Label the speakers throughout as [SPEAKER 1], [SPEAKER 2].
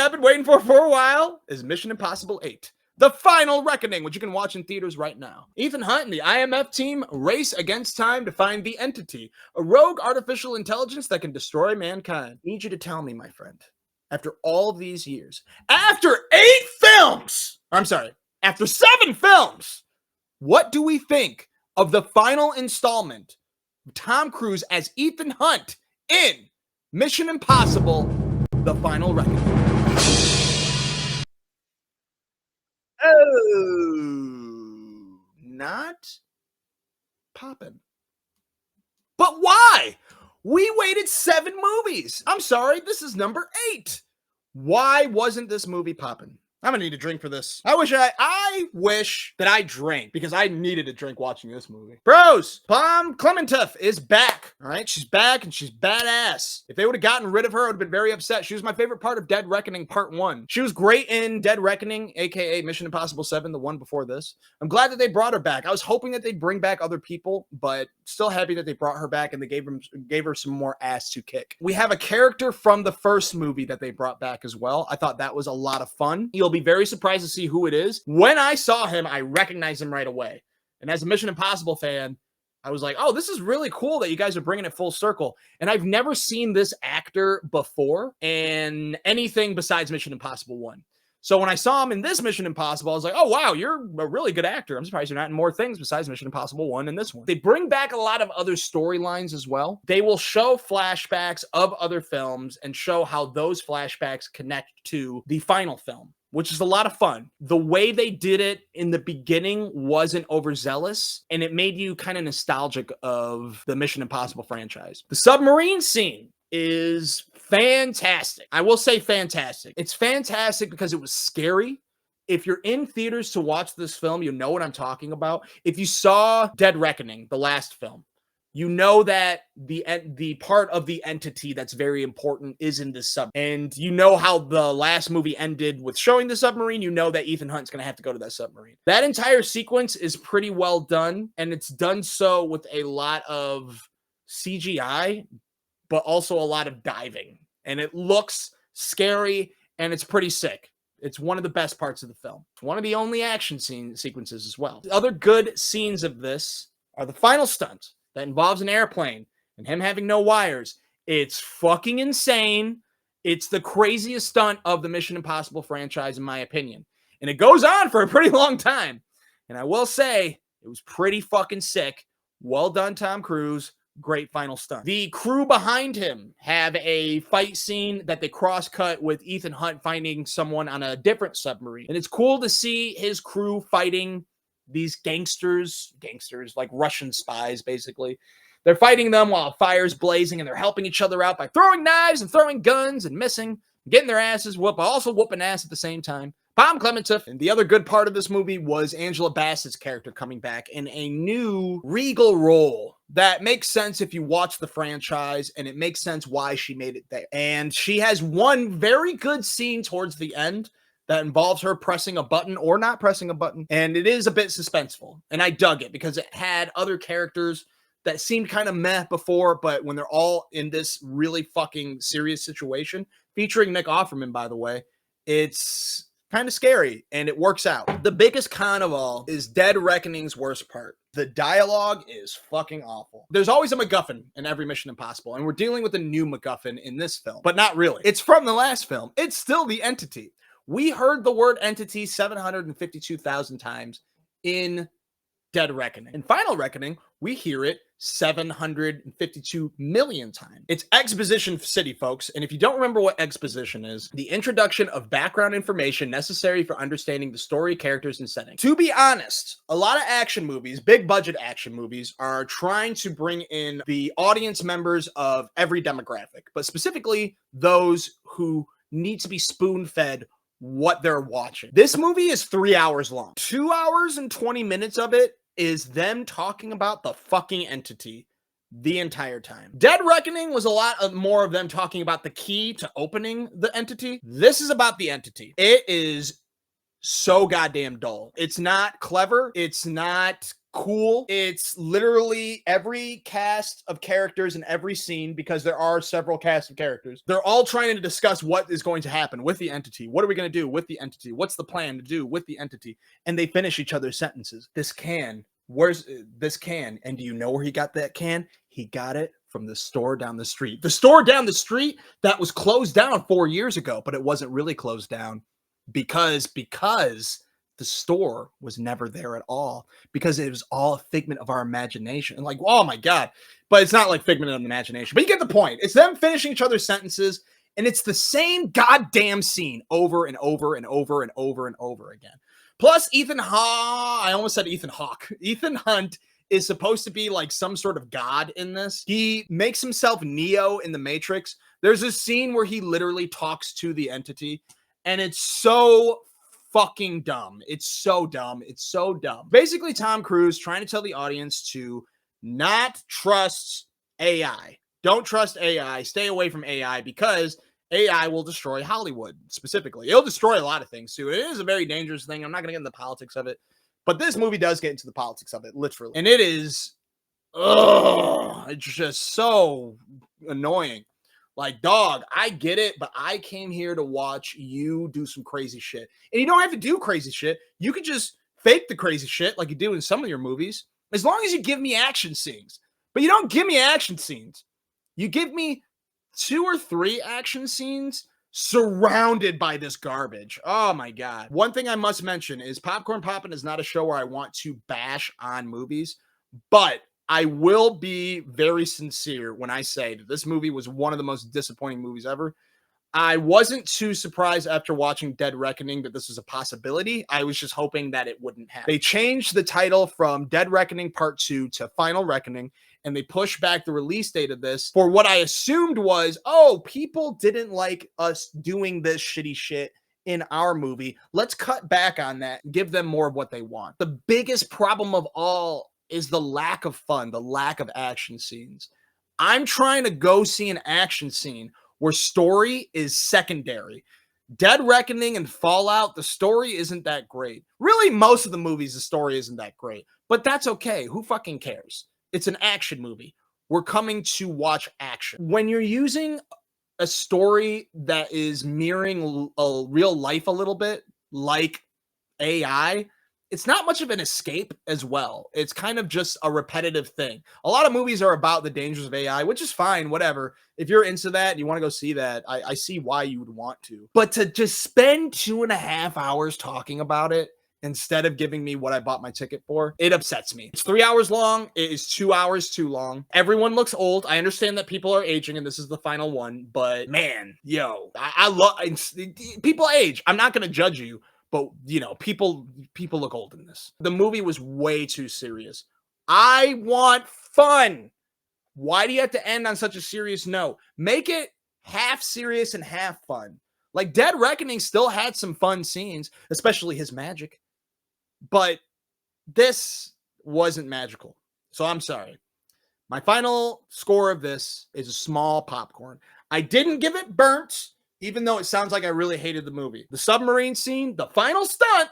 [SPEAKER 1] I've been waiting for a while is Mission Impossible 8. The Final Reckoning, which you can watch in theaters right now. Ethan Hunt and the IMF team race against time to find the Entity, a rogue artificial intelligence that can destroy mankind. I need you to tell me, my friend, after all these years, after 7 films, what do we think of the final installment of Tom Cruise as Ethan Hunt in Mission Impossible, The Final Reckoning? Oh, not Poppin. But why? We waited 7 movies. I'm sorry, this is number 8. Why wasn't this movie poppin'? I'm gonna need a drink for this. I wish that I drank because I needed a drink watching this movie. Bros, Pom Klementieff is back. All right, she's back and she's badass. If they would have gotten rid of her, I would have been very upset. She was my favorite part of Dead Reckoning Part 1. She was great in Dead Reckoning, aka Mission Impossible 7, the one before this. I'm glad that they brought her back. I was hoping that they'd bring back other people, but still happy that they brought her back and they gave her some more ass to kick. We have a character from the first movie that they brought back as well. I thought that was a lot of fun. You'll be very surprised to see who it is. When I saw him, I recognized him right away. And as a Mission Impossible fan, I was like, oh, this is really cool that you guys are bringing it full circle. And I've never seen this actor before in anything besides Mission Impossible 1. So when I saw him in this Mission Impossible, I was like, oh, wow, you're a really good actor. I'm surprised you're not in more things besides Mission Impossible 1 and this one. They bring back a lot of other storylines as well. They will show flashbacks of other films and show how those flashbacks connect to the final film, which is a lot of fun. The way they did it in the beginning wasn't overzealous, and it made you kind of nostalgic of the Mission Impossible franchise. The submarine scene is fantastic. I will say fantastic. It's fantastic because it was scary. If you're in theaters to watch this film, you know what I'm talking about. If you saw Dead Reckoning, the last film, you know that the part of the entity that's very important is in this sub. And you know how the last movie ended with showing the submarine. You know that Ethan Hunt's going to have to go to that submarine. That entire sequence is pretty well done. And it's done so with a lot of CGI, but also a lot of diving. And it looks scary and it's pretty sick. It's one of the best parts of the film. One of the only action sequences as well. The other good scenes of this are the final stunt that involves an airplane and him having no wires. It's fucking insane. It's the craziest stunt of the Mission Impossible franchise, in my opinion. And it goes on for a pretty long time. And I will say, it was pretty fucking sick. Well done, Tom Cruise. Great final stunt. The crew behind him have a fight scene that they cross-cut with Ethan Hunt finding someone on a different submarine. And it's cool to see his crew fighting these gangsters, like Russian spies, basically. They're fighting them while a fire's blazing, and they're helping each other out by throwing knives and throwing guns and missing, getting their asses whooped, also whooping ass at the same time. Pom Klementieff. And the other good part of this movie was Angela Bassett's character coming back in a new regal role that makes sense if you watch the franchise, and it makes sense why she made it there. And she has one very good scene towards the end that involves her pressing a button or not pressing a button. And it is a bit suspenseful. And I dug it because it had other characters that seemed kind of meh before, but when they're all in this really fucking serious situation, featuring Nick Offerman, by the way, it's kind of scary, and it works out. The biggest con of all is Dead Reckoning's worst part. The dialogue is fucking awful. There's always a MacGuffin in every Mission Impossible, and we're dealing with a new MacGuffin in this film, but not really. It's from the last film. It's still the Entity. We heard the word entity 752,000 times in Dead Reckoning. In Final Reckoning, we hear it 752 million times. It's exposition city, folks. And if you don't remember what exposition is, the introduction of background information necessary for understanding the story, characters, and setting. To be honest, a lot of action movies, big budget action movies, are trying to bring in the audience members of every demographic, but specifically those who need to be spoon-fed what they're watching. This movie is 3 hours long. 2 hours and 20 minutes of it is them talking about the fucking entity the entire time. Dead Reckoning was a lot more of them talking about the key to opening the entity. This is about the entity. It is so goddamn dull. It's not clever. It's not cool. It's literally every cast of characters in every scene, because there are several casts of characters. They're all trying to discuss what is going to happen with the entity. What are we going to do with the entity? What's the plan to do with the entity? And they finish each other's sentences. This can, where's this can? And do you know where he got that can? He got it from the store down the street. The store down the street that was closed down 4 years ago, but it wasn't really closed down because the store was never there at all, because it was all a figment of our imagination. And like, oh my God. But it's not like figment of imagination. But you get the point. It's them finishing each other's sentences, and it's the same goddamn scene over and over and over and over and over again. Plus, I almost said Ethan Hawke. Ethan Hunt is supposed to be like some sort of god in this. He makes himself Neo in the Matrix. There's a scene where he literally talks to the entity, and it's so fucking dumb. It's so dumb. It's so dumb. Basically, Tom Cruise trying to tell the audience to not trust AI. Don't trust AI. Stay away from AI, because AI will destroy Hollywood specifically. It'll destroy a lot of things too. It is a very dangerous thing. I'm not going to get into the politics of it, but this movie does get into the politics of it, literally. And it is, it's just so annoying. Like, dog, I get it, but I came here to watch you do some crazy shit. And you don't have to do crazy shit. You could just fake the crazy shit like you do in some of your movies, as long as you give me action scenes. But you don't give me action scenes. You give me 2 or 3 action scenes surrounded by this garbage. Oh my God. One thing I must mention is Popcorn Poppin' is not a show where I want to bash on movies, but I will be very sincere when I say that this movie was one of the most disappointing movies ever. I wasn't too surprised after watching Dead Reckoning that this was a possibility. I was just hoping that it wouldn't happen. They changed the title from Dead Reckoning Part 2 to Final Reckoning, and they pushed back the release date of this for what I assumed was, oh, people didn't like us doing this shitty shit in our movie. Let's cut back on that and give them more of what they want. The biggest problem of all is the lack of fun, the lack of action scenes. I'm trying to go see an action scene where story is secondary. Dead Reckoning and Fallout, the story isn't that great. Really, most of the movies, the story isn't that great. But that's okay. Who fucking cares? It's an action movie. We're coming to watch action. When you're using a story that is mirroring a real life a little bit, like AI, it's not much of an escape as well. It's kind of just a repetitive thing. A lot of movies are about the dangers of AI, which is fine, whatever. If you're into that and you want to go see that, I see why you would want to. But to just spend 2.5 hours talking about it instead of giving me what I bought my ticket for, it upsets me. It's 3 hours long. It is 2 hours too long. Everyone looks old. I understand that people are aging and this is the final one, but man, yo, I love people age. I'm not going to judge you. But, you know, people look old in this. The movie was way too serious. I want fun. Why do you have to end on such a serious note? Make it half serious and half fun. Like, Dead Reckoning still had some fun scenes, especially his magic. But this wasn't magical. So I'm sorry. My final score of this is a small popcorn. I didn't give it burnt, even though it sounds like I really hated the movie. The submarine scene, the final stunt,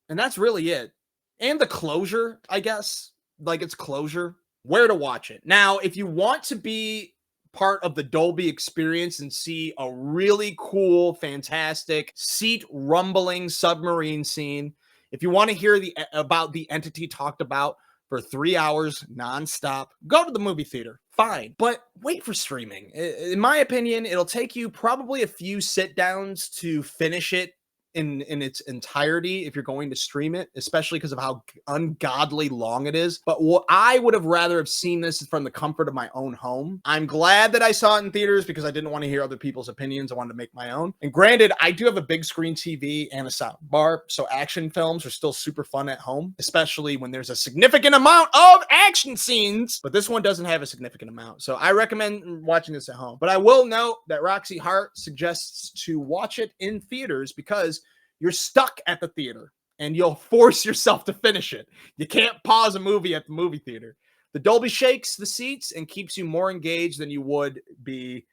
[SPEAKER 1] and that's really it. And the closure, I guess. Like, it's closure. Where to watch it. Now, if you want to be part of the Dolby experience and see a really cool, fantastic, seat-rumbling submarine scene, if you want to hear about the entity talked about for 3 hours nonstop, go to the movie theater. Fine. But wait for streaming. In my opinion, it'll take you probably a few sit downs to finish it in its entirety if you're going to stream it, especially because of how ungodly long it is. But what I would have rather have seen this from the comfort of my own home. I'm glad that I saw it in theaters because I didn't want to hear other people's opinions. I wanted to make my own. And granted, I do have a big screen TV and a sound bar, so action films are still super fun at home, especially when there's a significant amount of action scenes. But this one doesn't have a significant amount, so I recommend watching this at home. But I will note that Roxy Hart suggests to watch it in theaters because you're stuck at the theater and you'll force yourself to finish it. You can't pause a movie at the movie theater. The Dolby shakes the seats and keeps you more engaged than you would be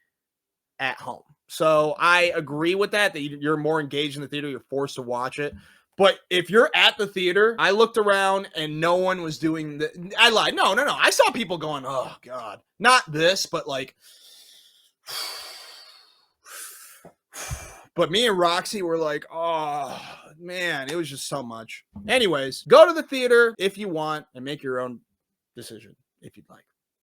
[SPEAKER 1] at home. So I agree with that you're more engaged in the theater. You're forced to watch it. But if you're at the theater, I looked around and no one was doing the. I lied. No. I saw people going, oh God, not this, but like. But me and Roxy were like, oh man, it was just so much. Anyways, go to the theater if you want and make your own decision if you'd like.